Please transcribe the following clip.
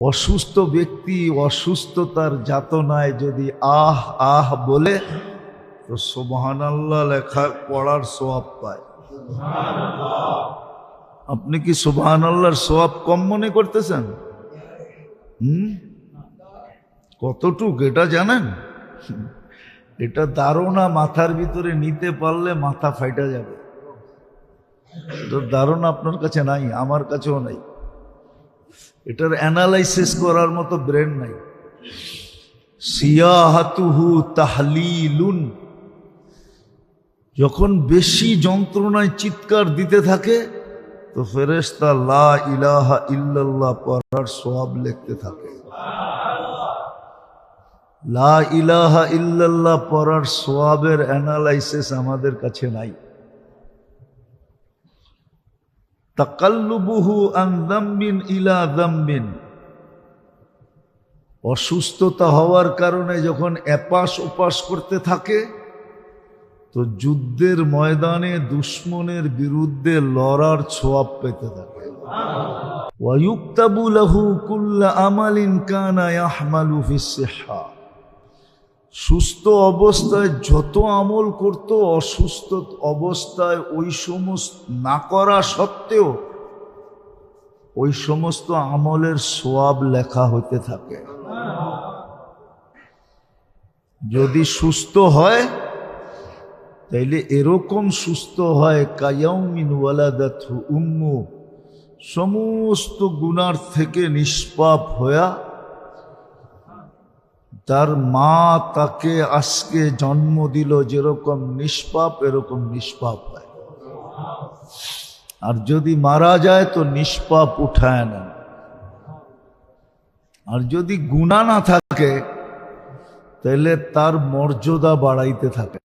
অসুস্থ ব্যক্তি অসুস্থতার যাতনায় যদি আহ আহ বলে তো সুবহানাল্লাহ লেখা পড়ার সওয়াব পায়। আপনি কি সুবহানাল্লাহর সওয়াব কম মনে করতেছেন? কতটুক এটা জানেন? এটা ধারণা মাথার ভিতরে নিতে পারলে মাথা ফাইটা যাবে। এটার ধারণা আপনার কাছে নাই, আমার কাছেও নাই। এটার অ্যানালাইসিস করার মতো ব্রেন নাই। সিয়াহাতুহু তাহলিলুন, যখন বেশি যন্ত্রণায় চিৎকার দিতে থাকে তো ফেরেশতা লা ইলাহা ইল্লাল্লাহ পড়ার সওয়াব লিখতে থাকে। লা ইলাহা ইল্লাল্লাহ পড়ার সওয়াবের অ্যানালাইসিস আমাদের কাছে নাই। তাকাল্লুবুহু আন যামবিন ইলা যামবিন, অসুস্থতা হওয়ার কারণে যখন এপাশ ওপাশ করতে থাকে তো যুদ্ধের ময়দানে দুশমনের বিরুদ্ধে লড়ার ছোয়াব পেতে থাকে। ওয়ায়ুক্তাবু লাহু কুল্লা আমালিন কানা ইয়াহমালু ফিস সিহহা, সুস্থ অবস্থায় যত আমল করত অসুস্থ অবস্থায় ওই সমস্ত না করা সত্ত্বেও ওই সমস্ত আমলের সওয়াব লেখা হতে থাকে। যদি সুস্থ হয় তাইলে এরকম সুস্থ হয় কায়াউমিন ওয়ালাদাতহু উম্মু, সমস্ত গুনার থেকে নিষ্পাপ হইয়া তার মা তাকে আজকে জন্ম দিল যেরকম নিষ্পাপ এরকম নিষ্পাপ হয়। আর যদি মারা যায় তো নিষ্পাপ উঠায় না। আর যদি গুনাহ না থাকে তাহলে তার মর্যাদা বাড়াইতে থাকে।